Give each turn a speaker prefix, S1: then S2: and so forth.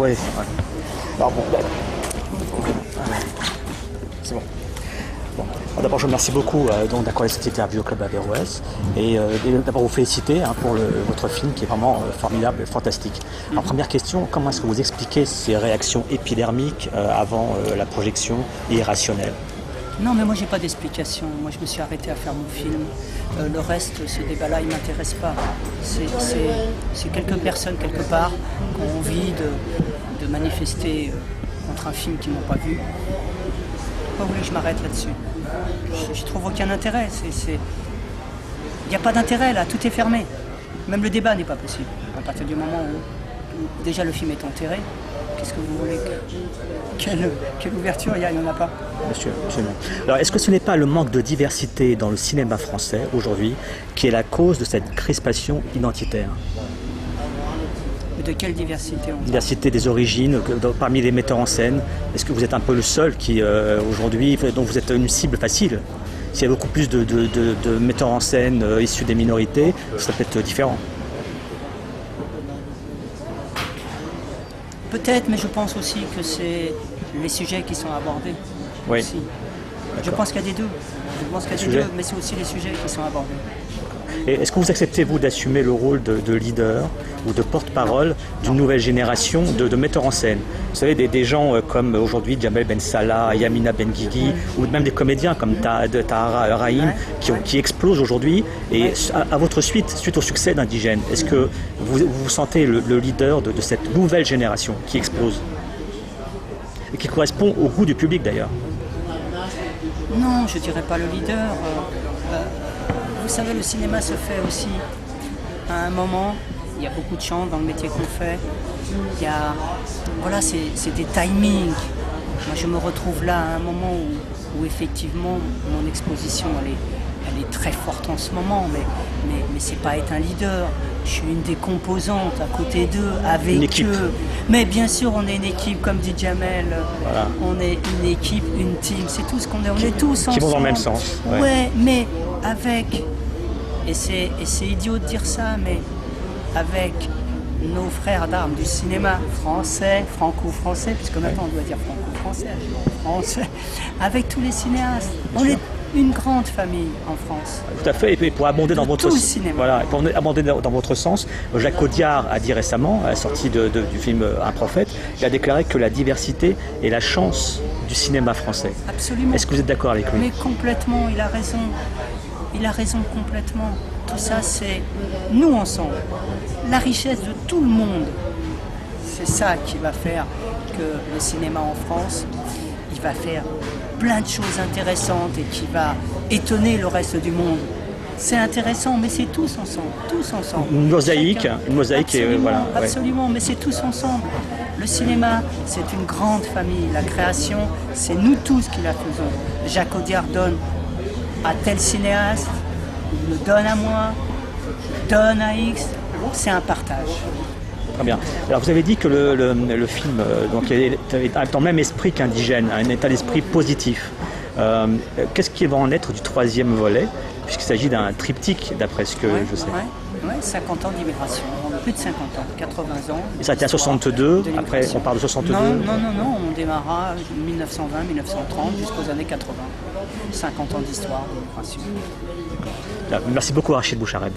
S1: Oui, ouais. Alors bon, c'est bon. Bon. D'abord, je vous remercie beaucoup d'accorder cette interview au Club Averroès et d'abord vous féliciter pour votre film qui est vraiment formidable et fantastique. Alors, première question, comment est-ce que vous expliquez ces réactions épidermiques avant la projection et irrationnelles?
S2: Non, mais moi j'ai pas d'explication. Moi je me suis arrêté à faire mon film. Le reste, ce débat-là, il m'intéresse pas. C'est quelques personnes quelque part qui ont envie de manifester contre un film qu'ils n'ont pas vu. Pourquoi vous voulez que je m'arrête là-dessus? Je trouve aucun intérêt. Il n'y a pas d'intérêt là, tout est fermé. Même le débat n'est pas possible. À partir du moment où déjà le film est enterré, qu'est-ce que vous voulez quelle ouverture il n'y en a pas.
S1: Monsieur, absolument. Alors, est-ce que ce n'est pas le manque de diversité dans le cinéma français aujourd'hui qui est la cause de cette crispation identitaire?
S2: De quelle diversité on parle?
S1: Diversité des origines, parmi les metteurs en scène. Est-ce que vous êtes un peu le seul qui, aujourd'hui, dont vous êtes une cible facile? S'il y a beaucoup plus de metteurs en scène issus des minorités, ça peut être différent.
S2: Peut-être, mais je pense aussi que c'est les sujets qui sont abordés.
S1: Oui.
S2: Aussi. Je pense qu'il y a des deux. Je pense qu'il y a des deux, mais c'est aussi les sujets qui sont abordés.
S1: Et est-ce que vous acceptez, vous, d'assumer le rôle de leader ou de porte-parole d'une nouvelle génération de metteurs en scène? Vous savez, des gens comme aujourd'hui Jamel Ben Salah, Yamina Benguigui, ou même des comédiens comme Tahara Rahim qui explosent aujourd'hui. Et à votre suite au succès d'Indigène, est-ce que vous sentez le leader de cette nouvelle génération qui explose? Et qui correspond au goût du public d'ailleurs?
S2: Non, je ne dirais pas le leader. Vous savez, le cinéma se fait aussi à un moment. Il y a beaucoup de chance dans le métier qu'on fait. Il y a, voilà, c'est des timings. Moi, je me retrouve là à un moment où effectivement, mon exposition, elle est très forte en ce moment, mais c'est pas être un leader. Je suis une des composantes à côté d'eux, avec eux. Mais bien sûr, on est une équipe, comme dit Jamel. Voilà. On est une équipe, une team. C'est tout ce qu'on est. On est tous ensemble.
S1: Qui vont dans le même sens.
S2: Ouais, mais avec, et c'est idiot de dire ça, mais avec nos frères d'armes du cinéma français, franco-français, puisque maintenant on doit dire franco-français, avec tous les cinéastes. On est une grande famille en France.
S1: Tout à fait, et pour abonder dans votre dans votre sens, Jacques Audiard a dit récemment, à la sortie du film Un prophète, il a déclaré que la diversité est la chance du cinéma français.
S2: Absolument.
S1: Est-ce que vous êtes d'accord avec lui?
S2: Mais complètement, il a raison. Il a raison complètement. Tout ça, c'est nous ensemble. La richesse de tout le monde. C'est ça qui va faire que le cinéma en France, il va faire plein de choses intéressantes et qui va étonner le reste du monde. C'est intéressant, mais c'est tous ensemble.
S1: Une mosaïque,
S2: absolument,
S1: et voilà.
S2: Absolument, mais c'est tous ensemble. Le cinéma, c'est une grande famille. La création, c'est nous tous qui la faisons. Jacques Audiard donne à tel cinéaste, il me donne à moi, donne à X. C'est un partage.
S1: Très bien. Alors vous avez dit que le film a dans le même esprit qu'Indigène, un état d'esprit positif. Qu'est-ce qui va en être du troisième volet, puisqu'il s'agit d'un triptyque, d'après ce que je sais?
S2: Oui, 50 ans d'immigration, plus de 50 ans, 80 ans.
S1: Et ça a été à 62, après on part de 62?
S2: Non, on démarrera 1920, 1930 jusqu'aux années 80. 50 ans d'histoire d'immigration.
S1: Merci beaucoup Rachid Bouchareb.